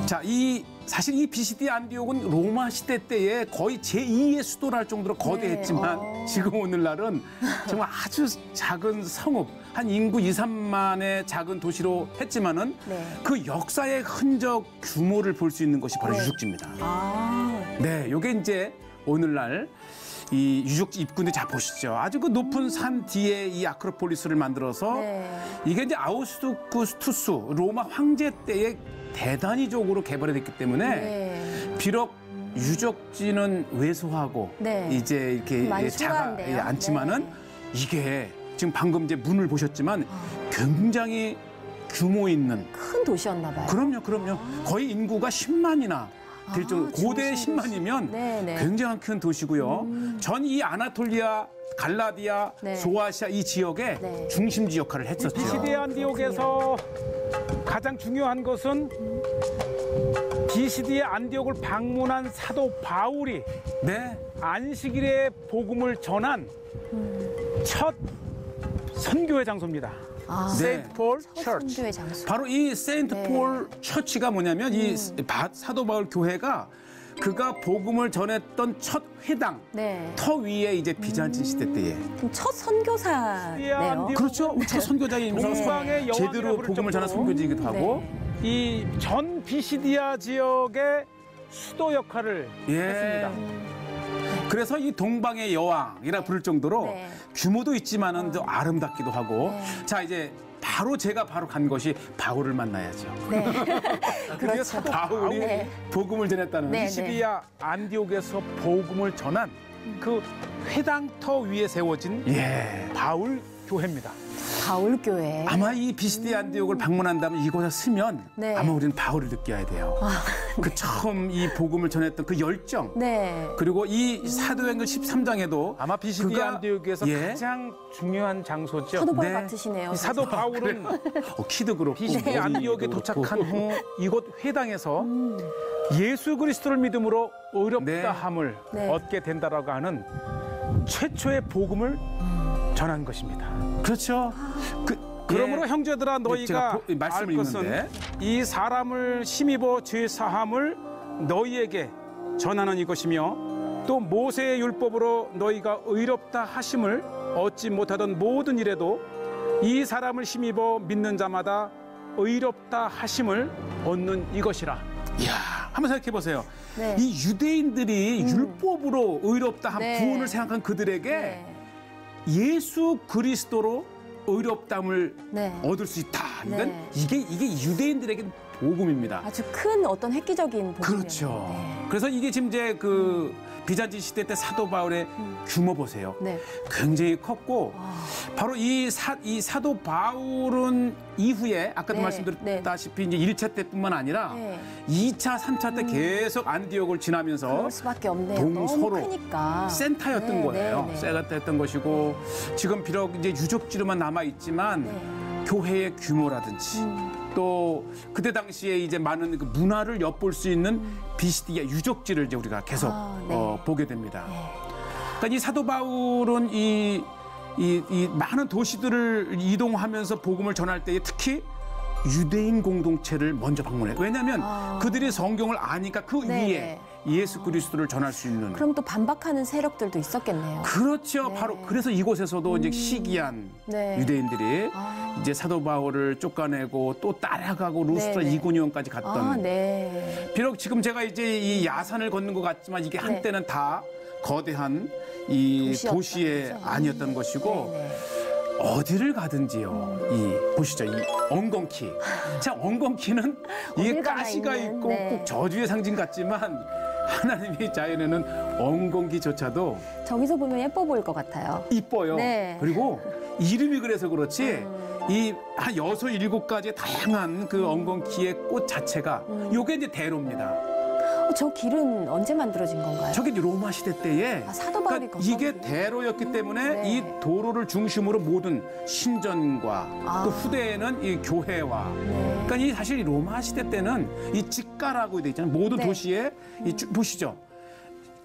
자, 사실 이 비시디 안디옥은 로마 시대 때에 거의 제2의 수도랄 정도로 거대했지만 지금 오늘날은 정말 아주 작은 성읍, 한 인구 2, 3만의 작은 도시로 했지만은 그 역사의 흔적 규모를 볼 수 있는 것이 바로 유적지입니다. 네, 요게 이제 오늘날 이 유적지 입구인데 자 보시죠. 아주 그 높은 산 뒤에 이 아크로폴리스를 만들어서 이게 이제 아우구스투스 로마 황제 때에 대단히적으로 개발이 됐기 때문에 비록 유적지는 왜소하고 이제 이렇게 작아 않지만은 이게 지금 방금 이제 문을 보셨지만 굉장히 규모 있는 큰 도시였나 봐요. 그럼요. 거의 인구가 10만이나 될 정도. 고대 10만이면 굉장히 큰 도시고요. 전 이 아나톨리아, 갈라디아, 소아시아 이 지역의 중심지 역할을 했었죠. 비시디 안디옥에서 가장 중요한 것은 비시디의 안디옥을 방문한 사도 바울이 안식일에 복음을 전한 첫 선교의 장소입니다. 세인트 폴 처치. 바로 이 세인트 폴 처치가 뭐냐면 이 사도 바울 교회가 그가 복음을 전했던 첫 회당 터 위에 이제 비잔틴 시대 때에 첫 선교사네요. 그렇죠. 첫 선교자이면서 제대로 복음을 전한 선교지이기도 하고 이 전 비시디아 지역의 수도 역할을 했습니다. 그래서 이 동방의 여왕이라 부를 정도로 규모도 있지만은 더 아름답기도 하고 자 이제 제가 간 것이 바울을 만나야죠. 그렇죠. 바울이 복음을 전했다는 비시디아 안디옥에서 복음을 전한 그 회당터 위에 세워진 바울 교회입니다. 바울 교회. 아마 이 비시디 안디옥을 방문한다면 이곳에 서면 아마 우리는 바울을 느껴야 돼요. 그 처음 이 복음을 전했던 그 열정. 그리고 이 사도행전 13장에도 아마 비시디 안디옥에서 가장 중요한 장소죠. 사도 바울 같으시네요. 사도 바울은 키도 그렇고 비시디 안디옥에 도착한 후 이곳 회당에서 예수 그리스도를 믿음으로 의롭다함을 얻게 된다라고 하는 최초의 복음을 전한 것입니다. 그렇죠. 그러므로 형제들아 너희가 알 것은 이 사람을 힘입어 죄 사함을 너희에게 전하는 이것이며 또 모세의 율법으로 너희가 의롭다 하심을 얻지 못하던 모든 일에도 이 사람을 힘입어 믿는 자마다 의롭다 하심을 얻는 이것이라. 이야, 한번 생각해 보세요. 이 유대인들이 율법으로 의롭다 한 구원을 생각한 그들에게 예수 그리스도로 의롭다함을 얻을 수 있다. 이게 유대인들에게는 복음입니다. 아주 큰 어떤 획기적인 복음이에요. 그렇죠. 그래서 이게 지금 이제 그 비잔틴 시대 때 사도 바울의 규모 보세요. 굉장히 컸고 바로 이 사도 바울은 이후에 아까도 말씀드렸다시피 이제 1차 때뿐만 아니라 2차, 3차 때 계속 안디옥을 지나면서 그럴 수밖에 없네요. 동서로 너무 크니까. 센터였던 거예요. 센터였던 것이고 지금 비록 이제 유적지로만 남아 있지만 교회의 규모라든지 또 그때 당시에 이제 많은 그 문화를 엿볼 수 있는 비시디아 유적지를 이제 우리가 계속 보게 됩니다. 그러니까 이 사도 바울은 이 많은 도시들을 이동하면서 복음을 전할 때에 특히 유대인 공동체를 먼저 방문해요. 왜냐하면 그들이 성경을 아니까 그 위에 예수 그리스도를 전할 수 있는. 그럼 또 반박하는 세력들도 있었겠네요. 그렇죠. 바로 그래서 이곳에서도 이제 시기한 유대인들이 이제 사도 바울을 쫓아내고 또 따라가고 루스트라 이고니온까지 갔던. 비록 지금 제가 이제 이 야산을 걷는 것 같지만 이게 한때는 다 거대한 이 도시의 아니었던 것이고. 어디를 가든지요. 보시죠. 이 엉겅키. 자, 엉겅키는 이게 가시가 있고 꼭 저주의 상징 같지만 하나님의 자연에는 엉겅키조차도 저기서 보면 예뻐 보일 것 같아요. 이뻐요. 그리고 이름이 그래서 그렇지 이 한 6, 7가지의 다양한 그 엉겅키의 꽃 자체가 요게 이제 대로입니다. 저 길은 언제 만들어진 건가요? 저게 이제 로마 시대 때에 사도 바울이 이게 대로였기 때문에 이 도로를 중심으로 모든 신전과 또 후대에는 이 교회와 그러니까 이 사실 이 로마 시대 때는 이 직가라고 되어 있잖아요. 모든 도시에 보시죠.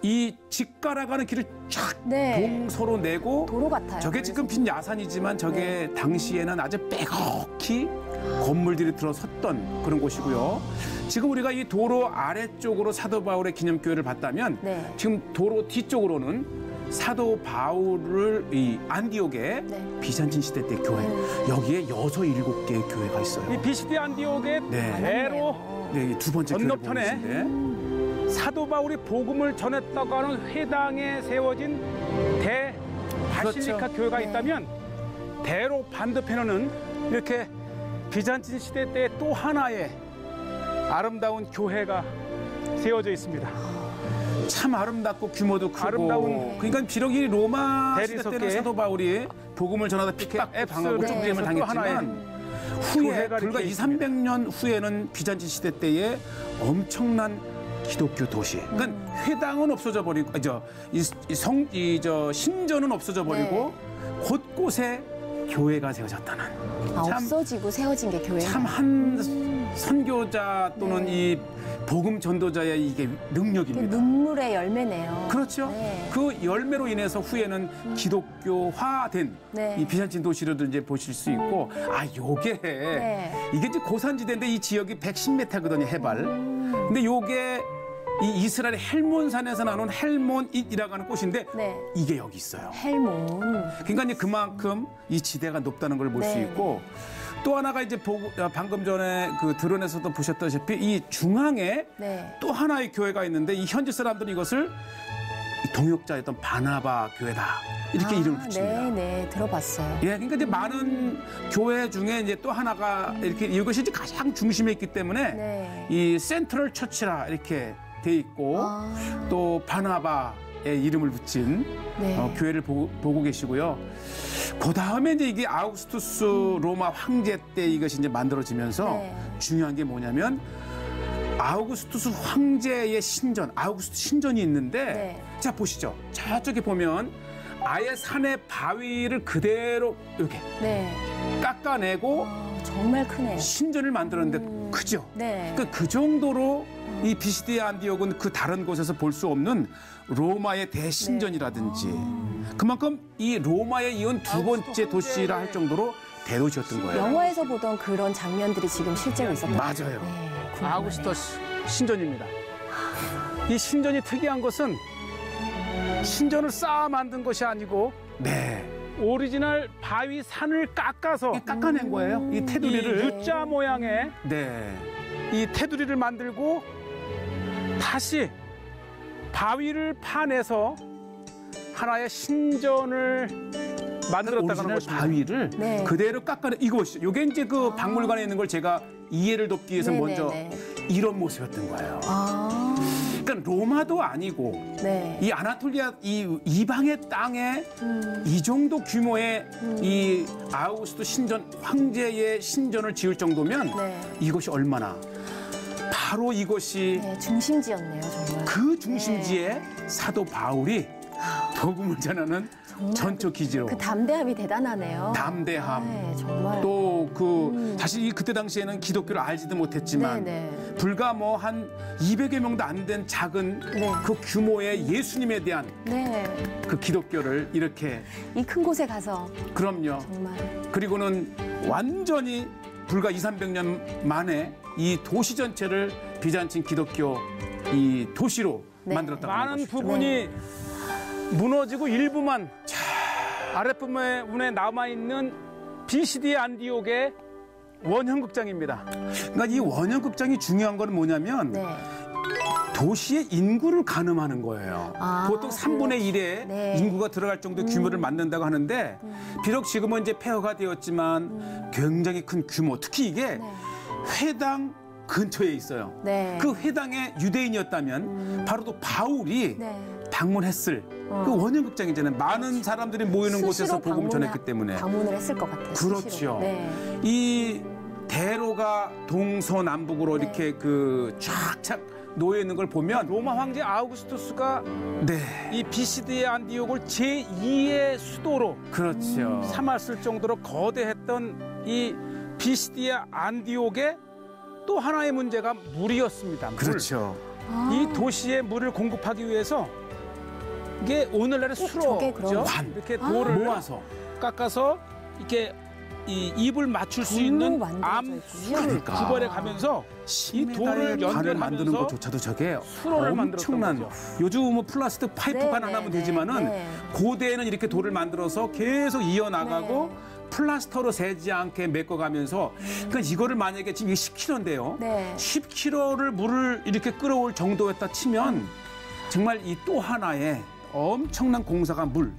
이 직가라가는 길을 쫙 동서로 내고 도로 같아요. 저게 지금 빈 야산이지만 저게 당시에는 아주 빼곡히 건물들이 들어섰던 그런 곳이고요. 지금 우리가 이 도로 아래쪽으로 사도 바울의 기념교회를 봤다면 네. 지금 도로 뒤쪽으로는 사도 바울을 이 안디옥의 네. 비잔틴 시대 때 교회 여기에 6, 7개의 교회가 있어요. 이 비시디 안디옥의 네. 대로 네, 두 번째 교회를 보고 건너편에 계신데 사도 바울이 복음을 전했다고 하는 회당에 세워진 대 바실리카 그렇죠. 교회가 네. 있다면 대로 반대편에는 이렇게 비잔틴 시대 때 또 하나의 아름다운 교회가 세워져 있습니다. 참 아름답고 규모도 크고 아름다운 그러니까 비록 이 로마 시대 대리석계. 때는 사도 바울이 복음을 전하다 핍박도 앱스 당하고 네. 쫓김을 또 하나의 당했지만 후에 교회가 불과 이렇게 2, 300년 후에는 비잔틴 시대 때에 엄청난 기독교 도시. 그러니까 회당은 없어져 버리고 신전은 없어져 버리고 곳곳에 교회가 세워졌다는. 아, 참- 없어지고 세워진 게 교회예요. 참 한 선교자 또는 네. 이 복음 전도자의 이게 그 능력입니다. 눈물의 열매네요. 그렇죠. 네. 그 열매로 인해서 후에는 기독교화된 네. 이 비잔틴 도시로도 이제 보실 수 있고, 아, 요게 네. 이게 이제 고산지대인데 이 지역이 110m거든요, 해발. 근데 요게 이 이스라엘 헬몬산에서 나온 헬몬잇이라고 하는 꽃인데 네. 이게 여기 있어요. 헬몬. 그러니까 이제 그만큼 이 지대가 높다는 걸 볼 수 네. 있고, 또 하나가 이제 방금 전에 그 드론에서도 보셨다시피 이 중앙에 네. 또 하나의 교회가 있는데 이 현지 사람들은 이것을 동역자였던 바나바 교회다 이렇게 이름을 붙입니다. 네, 네, 들어봤어요. 예, 그러니까 이제 많은 교회 중에 이제 또 하나가 이렇게 이것이 이제 가장 중심에 있기 때문에 네. 이 센트럴 처치라 이렇게 돼 있고 아. 또 바나바의 이름을 붙인 네. 교회를 보고 계시고요. 그 다음에 이제 이게 아우구스투스 로마 황제 때 이것이 이제 만들어지면서 네. 중요한 게 뭐냐면 아우구스투스 황제의 신전, 아우구스투스 신전이 있는데 네. 자 보시죠. 저쪽에 보면 아예 산의 바위를 그대로 이렇게 네. 깎아내고 정말 크네요. 신전을 만들었는데 크죠. 네. 그 정도로 이 비시디 안디옥은 그 다른 곳에서 볼 수 없는 로마의 대신전이라든지 그만큼 이 로마에 이은 두 번째 도시라 할 정도로 대도시였던 거예요. 영화에서 보던 그런 장면들이 지금 실제로 있었던 맞아요. 거죠. 네, 궁금하네요. 아우구스토스 신전입니다. 이 신전이 특이한 것은 신전을 쌓아 만든 것이 아니고 네. 오리지널 바위 산을 깎아서 깎아낸 거예요. 이 이 테두리를. U자 모양의 네. 이 테두리를 만들고 다시 바위를 파내서 하나의 신전을 만들었다는 오리지널 것입니다. 바위를 네. 그대로 깎아내 이것이 요게 이제 그 박물관에 있는 걸 제가 이해를 돕기 위해서 네, 먼저 네, 네. 이런 모습이었던 거예요. 아. 그러니까 로마도 아니고 네. 이 아나톨리아 이 이방의 땅에 이 정도 규모의 이 아우구스투 신전 황제의 신전을 지을 정도면 네. 이것이 얼마나 바로 이것이 네, 중심지였네요, 정말. 그 중심지에 사도 바울이 복음을 전하는 전초 기지로 그 담대함이 대단하네요. 담대함 네, 정말. 또 그 사실 이 그때 당시에는 기독교를 알지도 못했지만 네, 네. 불과 뭐 한 200여 명도 안 된 작은 네. 그 규모의 예수님에 대한 네. 그 기독교를 이렇게 이 큰 곳에 가서 그럼요. 정말. 그리고는 완전히 불과 200~300년 만에 이 도시 전체를 비잔틴 기독교 이 도시로 네. 만들었다고 하는 많은 것이죠. 부분이 무너지고 일부만 아랫부분에 남아있는 비시디 안디옥의 원형극장입니다. 그러니까 이 원형극장이 중요한 건 뭐냐면 네. 도시의 인구를 가늠하는 거예요. 아, 보통 3분의 1의 네. 인구가 들어갈 정도의 규모를 만든다고 하는데 비록 지금은 이제 폐허가 되었지만 굉장히 큰 규모. 특히 이게 회당 근처에 있어요. 네. 그 회당의 유대인이었다면 바로 또 바울이 네. 방문했을 그 원형극장이잖아요. 많은 사람들이 모이는 곳에서 복음 전했기 때문에. 방문을 했을 것 같아요. 그렇죠. 수시로. 네. 이 대로가 동서남북으로 네. 이렇게 그 쫙쫙 놓여 있는 걸 보면 로마 황제 아우구스투스가 네, 이 비시디 안디옥을 제2의 수도로 그렇죠. 삼았을 정도로 거대했던 이 비시디 안디옥의 또 하나의 문제가 물이었습니다. 물. 그렇죠. 이 도시에 물을 공급하기 위해서 이게 오늘날의 저게 수로죠. 그럼 관. 이렇게 돌을 모아서 깎아서 이렇게 이 입을 맞출 수 돌로 있는 만들어져 있군요. 암술을 구걸해 가면서 이 돌을 관을 만드는 연결하면서 것조차도 저게 수로를 만들었던 엄청난 거죠. 요즘 뭐 플라스틱 파이프만 네, 하나면 네, 되지만은 네. 고대에는 이렇게 돌을 만들어서 계속 이어나가고 네. 플라스터로 새지 않게 메꿔가면서 그러니까 이거를 만약에 지금 이게 10kg인데요. 네. 10kg를 물을 이렇게 끌어올 정도였다 치면 정말 이 또 하나의 엄청난 공사가 물.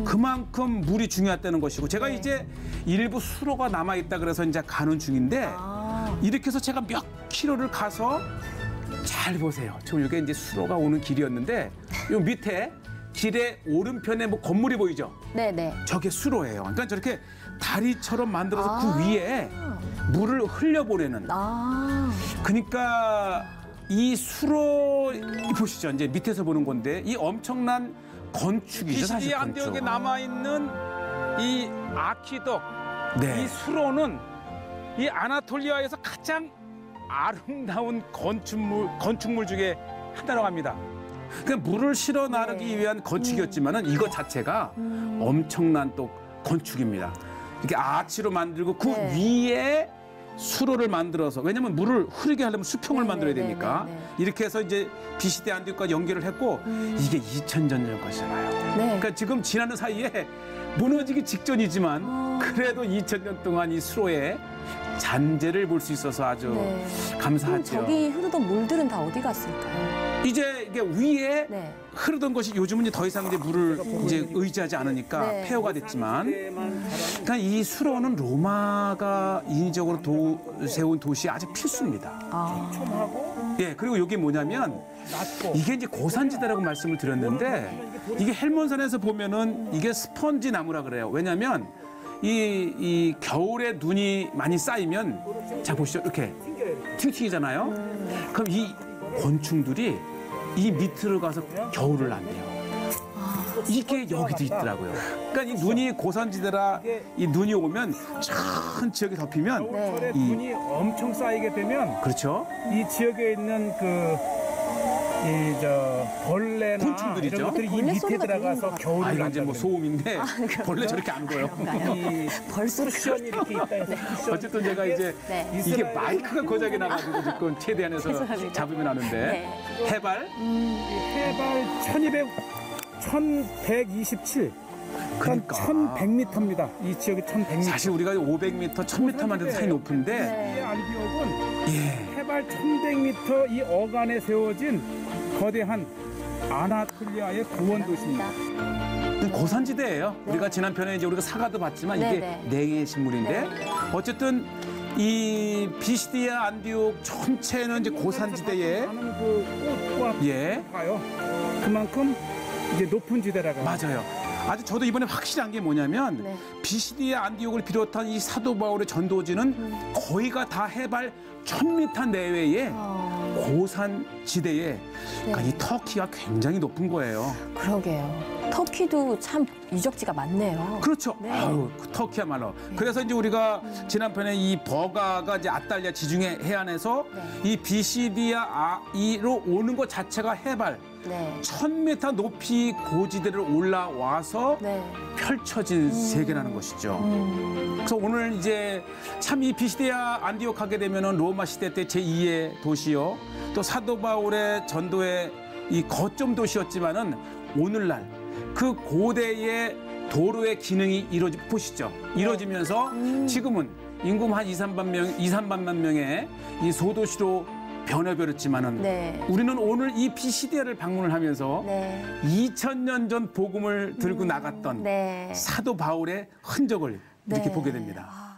그만큼 물이 중요하다는 것이고 제가 네. 이제 일부 수로가 남아 있다 그래서 이제 가는 중인데 아, 이렇게 해서 제가 몇 킬로를 가서 잘 보세요. 지금 이게 이제 수로가 오는 길이었는데 요 밑에 길의 오른편에 뭐 건물이 보이죠? 네네. 저게 수로예요. 그러니까 저렇게 다리처럼 만들어서 아. 그 위에 물을 흘려보내는. 아, 그러니까 이 수로 보시죠. 이제 밑에서 보는 건데 이 엄청난 건축이죠. 사실 비시디 안디옥에 건축. 남아 있는 이 아키덕 네. 이 수로는 이 아나톨리아에서 가장 아름다운 건축물 중에 하나라고 합니다. 그러니까 물을 실어 나르기 네. 위한 건축이었지만은 이것 자체가 엄청난 또 건축입니다. 이렇게 아치로 만들고 그 네. 위에 수로를 만들어서 왜냐면 물을 흐르게 하려면 수평을 네, 만들어야 네, 되니까 네, 네. 이렇게 해서 이제 비시대 안디옥까지 연결을 했고 이게 2000년 전 것이잖아요. 네. 그러니까 지금 지나는 사이에 무너지기 직전이지만 그래도 2000년 동안 이 수로의 잔재를 볼 수 있어서 아주 네. 그럼 감사하죠. 저기 흐르던 물들은 다 어디 갔을까요? 이제 이게 위에 네. 흐르던 것이 요즘은 이제 더 이상 이제 물을 이제 의지하지 않으니까 네. 폐허가 됐지만 그러니까 이 수로는 로마가 인위적으로 세운 도시의 아주 필수입니다. 아, 예, 그리고 이게 뭐냐면 이게 이제 고산지대라고 말씀을 드렸는데 이게 헬몬산에서 보면은 이게 스펀지 나무라 그래요. 왜냐면 이 겨울에 눈이 많이 쌓이면 자 보시죠. 이렇게 팅팅이잖아요. 그럼 이 곤충들이 이 밑으로 가서 겨울을 난대요. 이게 여기도 있더라고요. 그러니까 이 눈이 고산지대라 이 눈이 오면 전 지역이 덮이면 네. 이 눈이 엄청 쌓이게 되면 그렇죠. 이 지역에 있는 벌레나 곤충들이죠. 이런 것들이 이 벌레 밑에 소리가 들어가서 들리는 것 겨울을 아 이건 이제 뭐 난다는 소음인데 벌레 저렇게 안 보여. 이 벌소리가. 쿠션이 이렇게 있다 해서 쿠션. 어쨌든 제가 이제 네. 이게 마이크가 고장이 나가지고 지금 최대한해서 죄송합니다. 잡으면 하는데 네. 해발 해발 1127. 그러니까. 1100m입니다. 이 지역이 1100m. 사실 우리가 500m, 1000m만 해도 사이 높은데 네. 이 안디옥은 예. 해발 1100m 이 어간에 세워진 거대한 아나톨리아의 고원 도시입니다. 고산지대예요. 네. 우리가 지난 편에 이제 우리가 사과도 봤지만 네, 이게 네. 네 개의 식물인데 네. 어쨌든 이 비시디아 안디옥 전체는 이제 고산지대에 많은 그 꽃과 예 봐요. 그만큼 이제 높은 지대라고 합니다. 맞아요. 아주 저도 이번에 확실한 게 뭐냐면 네. 비시디아 안디옥을 비롯한 이 사도 바울의 전도지는 거의가 다 해발 1000m 내외의 고산 지대에 그러니까 이 터키가 굉장히 높은 거예요. 그러게요. 터키도 참 유적지가 많네요. 그렇죠. 네. 아유, 그 터키야말로. 그래서 이제 우리가 지난 편에 이 버가가 이제 아탈리아 지중해 해안에서 네. 이 비시디아 아이로 오는 것 자체가 해발 네. 1000m 높이 고지대를 올라와서 네. 펼쳐진 세계라는 것이죠. 그래서 오늘 이제 참 이 비시디아 안디옥 하게 되면은 로마 시대 때 제2의 도시요. 또 사도 바울의 전도의 이 거점 도시였지만은 오늘날 그 고대의 도로의 기능이 보시죠. 이루어지면서 지금은 인구 한 2, 3만 명의 이 소도시로 변해버렸지만은 네. 우리는 오늘 이 비시디아를 방문을 하면서 네. 2000년 전 복음을 들고 나갔던 네. 사도 바울의 흔적을 이렇게 네. 보게 됩니다.